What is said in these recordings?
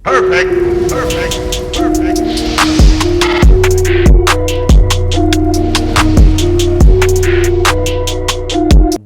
Perfect. Perfect. Perfect.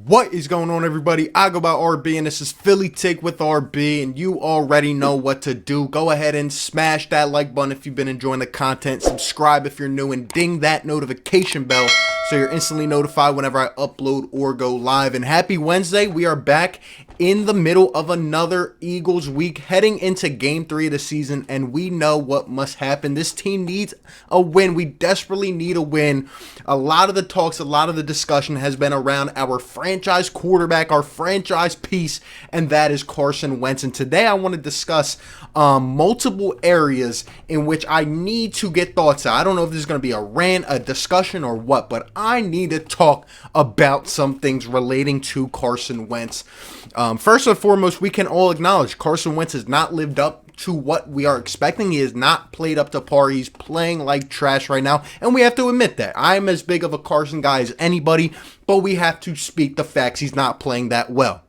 What is going on, everybody? I go by RB, and this is Philly Take with RB, and you already know what to do. Go ahead and smash that like button if you've been enjoying the content. Subscribe if you're new, and ding that notification bell so you're instantly notified whenever I upload or go live. And happy Wednesday. We are back in the middle of another Eagles week, heading into Game 3 of the season, and we know what must happen. This team needs a win. We desperately need a win. A lot of the talks, a lot of the discussion has been around our franchise quarterback, our franchise piece, and that is Carson Wentz. And today I want to discuss multiple areas in which I need to get thoughts out. I don't know if this is going to be a rant, a discussion, or what, but I need to talk about some things relating to Carson Wentz. First and foremost, we can all acknowledge Carson Wentz has not lived up to what we are expecting. He has not played up to par. He's playing like trash right now, and we have to admit that. I'm as big of a Carson guy as anybody, but we have to speak the facts. He's not playing that well.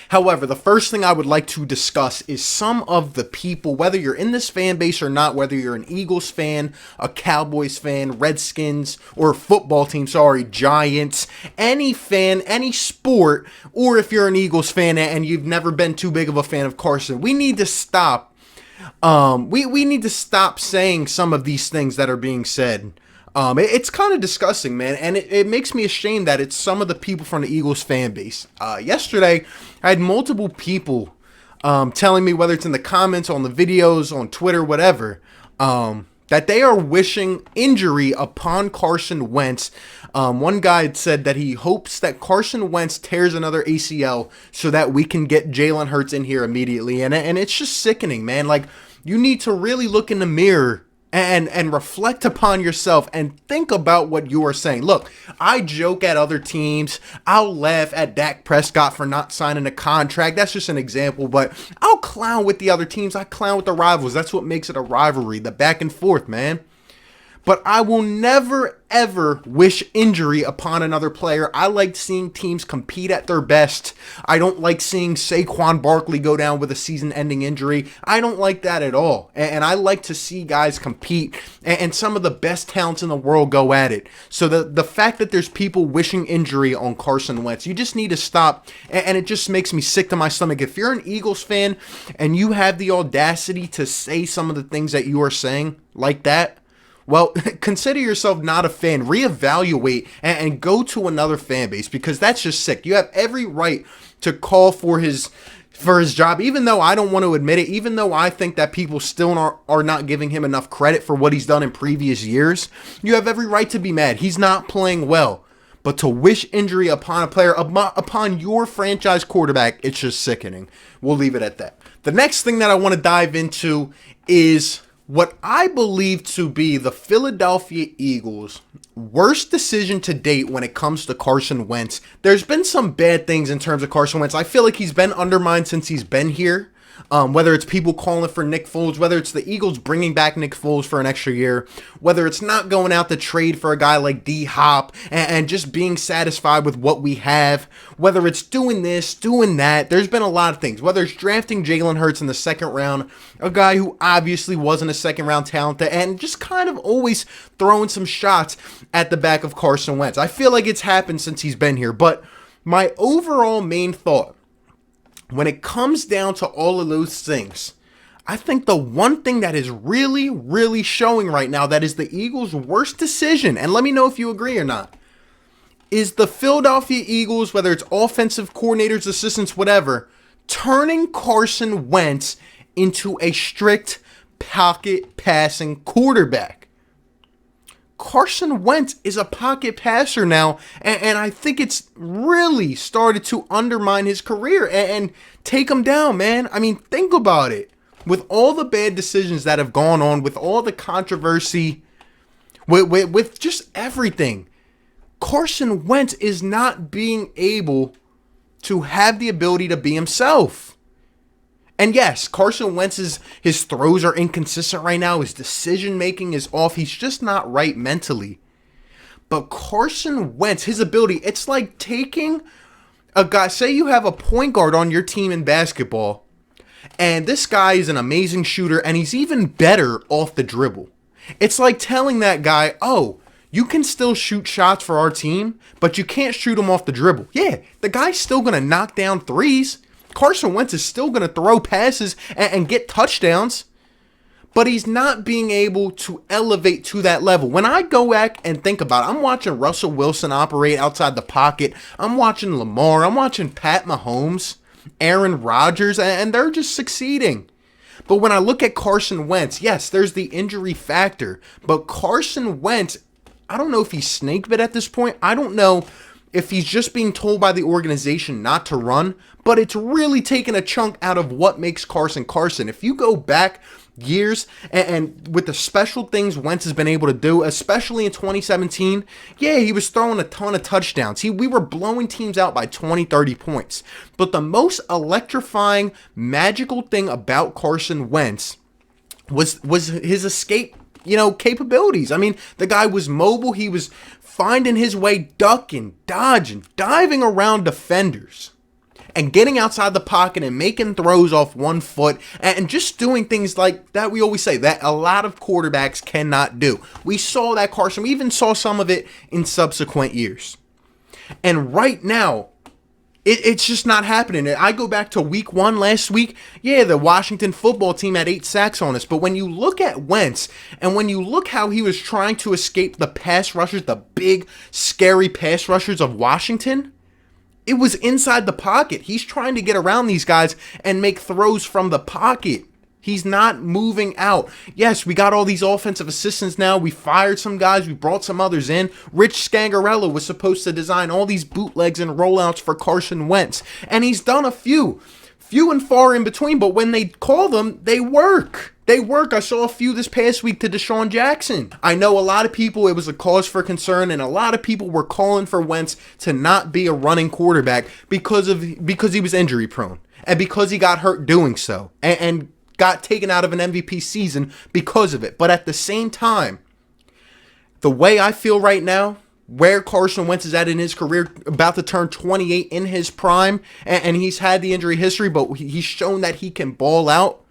However, the first thing I would like to discuss is some of the people, whether you're in this fan base or not, whether you're an Eagles fan, a Cowboys fan, Redskins, or football team, Giants, any fan, any sport, or if you're an Eagles fan and you've never been too big of a fan of Carson, we need to stop. We need to stop saying some of these things that are being said. It's kind of disgusting, man, and it makes me ashamed that it's some of the people from the Eagles fan base. Yesterday, I had multiple people telling me, whether it's in the comments, on the videos, on Twitter, whatever, that they are wishing injury upon Carson Wentz. One guy had said that he hopes that Carson Wentz tears another ACL so that we can get Jalen Hurts in here immediately, and it's just sickening, man. Like, you need to really look in the mirror and reflect upon yourself and think about what you are saying. Look, I joke at other teams. I'll laugh at Dak Prescott for not signing a contract. That's just an example, but I'll clown with the other teams. I clown with the rivals. That's what makes it a rivalry, the back and forth, man. But I will never, ever wish injury upon another player. I like seeing teams compete at their best. I don't like seeing Saquon Barkley go down with a season-ending injury. I don't like that at all. And I like to see guys compete and some of the best talents in the world go at it. So the fact that there's people wishing injury on Carson Wentz, you just need to stop. And it just makes me sick to my stomach. If you're an Eagles fan and you have the audacity to say some of the things that you are saying like that, well, consider yourself not a fan. Reevaluate and go to another fan base, because that's just sick. You have every right to call for his job, even though I don't want to admit it, even though I think that people still are not giving him enough credit for what he's done in previous years. You have every right to be mad. He's not playing well. But to wish injury upon a player, upon your franchise quarterback, it's just sickening. We'll leave it at that. The next thing that I want to dive into is what I believe to be the Philadelphia Eagles' worst decision to date when it comes to Carson Wentz. There's been some bad things in terms of Carson Wentz. I feel like he's been undermined since he's been here. Whether it's people calling for Nick Foles, whether it's the Eagles bringing back Nick Foles for an extra year, whether it's not going out to trade for a guy like D-Hop and just being satisfied with what we have, whether it's doing this, doing that, there's been a lot of things. Whether it's drafting Jalen Hurts in the second round, a guy who obviously wasn't a second round talent, and just kind of always throwing some shots at the back of Carson Wentz. I feel like it's happened since he's been here, but my overall main thought, when it comes down to all of those things, I think the one thing that is really, really showing right now that is the Eagles' worst decision, and let me know if you agree or not, is the Philadelphia Eagles, whether it's offensive coordinators, assistants, whatever, turning Carson Wentz into a strict pocket passing quarterback. Carson Wentz is a pocket passer now, and I think it's really started to undermine his career and take him down, man. I mean, think about it. With all the bad decisions that have gone on, with all the controversy, with just everything, Carson Wentz is not being able to have the ability to be himself. And yes, Carson Wentz's his throws are inconsistent right now. His decision-making is off. He's just not right mentally. But Carson Wentz, his ability, it's like taking a guy, say you have a point guard on your team in basketball, And this guy is an amazing shooter, and he's even better off the dribble. It's like telling that guy, oh, you can still shoot shots for our team, but you can't shoot them off the dribble. Yeah, the guy's still going to knock down threes. Carson Wentz is still going to throw passes and get touchdowns, but he's not being able to elevate to that level. When I go back and think about it, I'm watching Russell Wilson operate outside the pocket. I'm watching Lamar. I'm watching Pat Mahomes, Aaron Rodgers, and they're just succeeding. But when I look at Carson Wentz, yes, there's the injury factor, but Carson Wentz, I don't know if he's snake bit at this point. I don't know if he's just being told by the organization not to run, but it's really taken a chunk out of what makes Carson Carson. If you go back years and with the special things Wentz has been able to do, especially in 2017, yeah, he was throwing a ton of touchdowns. We were blowing teams out by 20, 30 points. But the most electrifying, magical thing about Carson Wentz was his escape, capabilities. I mean, the guy was mobile. He was finding his way, ducking, dodging, diving around defenders, and getting outside the pocket and making throws off 1 foot and just doing things like that we always say that a lot of quarterbacks cannot do. We saw that Carson. We even saw some of it in subsequent years. And right now, it's just not happening. I go back to week 1 last week. Yeah, the Washington football team had 8 sacks on us. But when you look at Wentz and when you look how he was trying to escape the pass rushers, the big, scary pass rushers of Washington, it was inside the pocket. He's trying to get around these guys and make throws from the pocket. He's not moving out. Yes, we got all these offensive assistants now. We fired some guys. We brought some others in. Rich Scangarello was supposed to design all these bootlegs and rollouts for Carson Wentz. And he's done a few and far in between. But when they call them, they work. They work. I saw a few this past week to Deshaun Jackson. I know a lot of people, it was a cause for concern, and a lot of people were calling for Wentz to not be a running quarterback because he was injury prone and because he got hurt doing so and got taken out of an MVP season because of it. But at the same time, the way I feel right now, where Carson Wentz is at in his career, about to turn 28 in his prime, and he's had the injury history, but he's shown that he can ball out.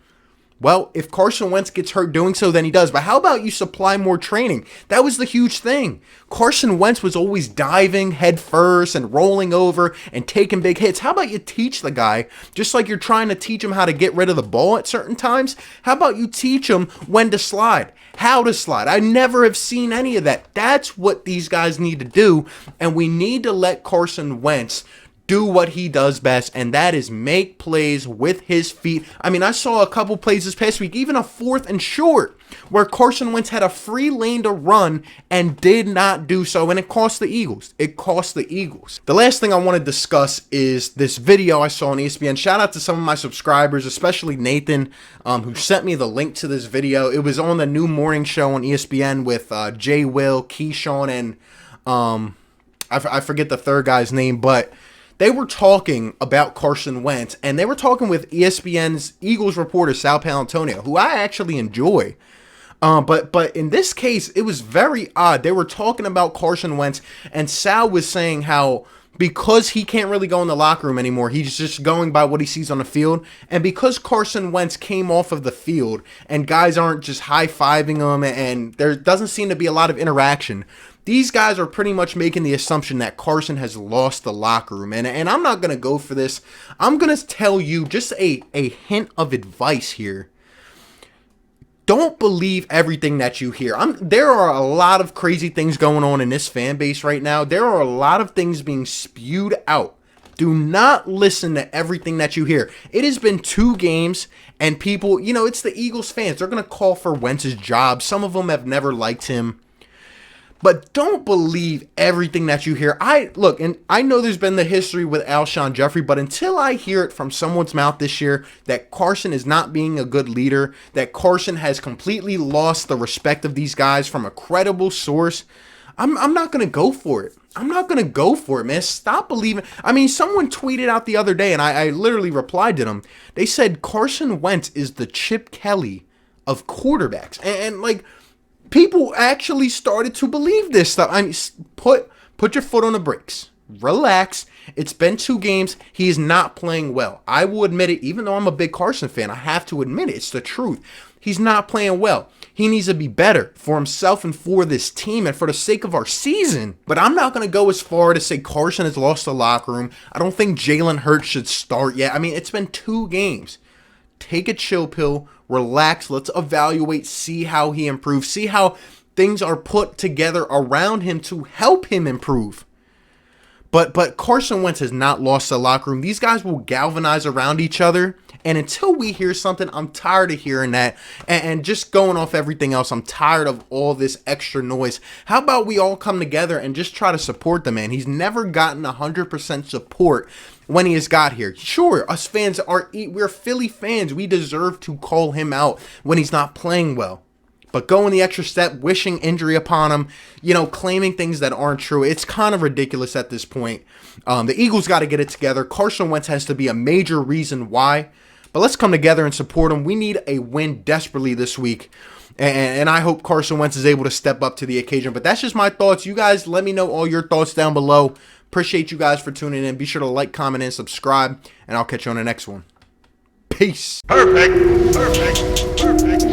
Well, if Carson Wentz gets hurt doing so, then he does. But how about you supply more training? That was the huge thing. Carson Wentz was always diving head first and rolling over and taking big hits. How about you teach the guy, just like you're trying to teach him how to get rid of the ball at certain times, how about you teach him when to slide, how to slide? I never have seen any of that. That's what these guys need to do, and we need to let Carson Wentz do what he does best, and that is make plays with his feet. I mean, I saw a couple plays this past week, even a 4th and short, where Carson Wentz had a free lane to run and did not do so, and it cost the Eagles. It cost the Eagles. The last thing I want to discuss is this video I saw on ESPN. Shout out to some of my subscribers, especially Nathan, who sent me the link to this video. It was on the new morning show on ESPN with Jay Will, Keyshawn, and I forget the third guy's name, but they were talking about Carson Wentz, and they were talking with ESPN's Eagles reporter, Sal Paolantonio, who I actually enjoy. But in this case, it was very odd. They were talking about Carson Wentz, and Sal was saying how because he can't really go in the locker room anymore, he's just going by what he sees on the field. And because Carson Wentz came off of the field, and guys aren't just high-fiving him, and there doesn't seem to be a lot of interaction, these guys are pretty much making the assumption that Carson has lost the locker room. And I'm not going to go for this. I'm going to tell you just a hint of advice here. Don't believe everything that you hear. There are a lot of crazy things going on in this fan base right now. There are a lot of things being spewed out. Do not listen to everything that you hear. It has been 2 games, and people, it's the Eagles fans. They're going to call for Wentz's job. Some of them have never liked him. But don't believe everything that you hear. And I know there's been the history with Alshon Jeffrey, but until I hear it from someone's mouth this year that Carson is not being a good leader, that Carson has completely lost the respect of these guys from a credible source, I'm not going to go for it. I'm not going to go for it, man. Stop believing. I mean, someone tweeted out the other day, and I literally replied to them. They said Carson Wentz is the Chip Kelly of quarterbacks. And like, people actually started to believe this stuff. I mean, put your foot on the brakes. Relax. It's been 2 games. He is not playing well. I will admit it, even though I'm a big Carson fan. I have to admit it. It's the truth. He's not playing well. He needs to be better for himself and for this team and for the sake of our season. But I'm not going to go as far to say Carson has lost the locker room. I don't think Jalen Hurts should start yet. I mean, it's been 2 games. Take a chill pill. Relax. Let's evaluate. See how he improves. See how things are put together around him to help him improve. But Carson Wentz has not lost the locker room. These guys will galvanize around each other. And until we hear something, I'm tired of hearing that. And just going off everything else, I'm tired of all this extra noise. How about we all come together and just try to support the man? He's never gotten 100% support when he has got here. Sure, us fans we're Philly fans. We deserve to call him out when he's not playing well. But going the extra step, wishing injury upon him, claiming things that aren't true, it's kind of ridiculous at this point. The Eagles got to get it together. Carson Wentz has to be a major reason why. But let's come together and support him. We need a win desperately this week. And I hope Carson Wentz is able to step up to the occasion. But that's just my thoughts. You guys, let me know all your thoughts down below. Appreciate you guys for tuning in. Be sure to like, comment, and subscribe. And I'll catch you on the next one. Peace. Perfect. Perfect. Perfect.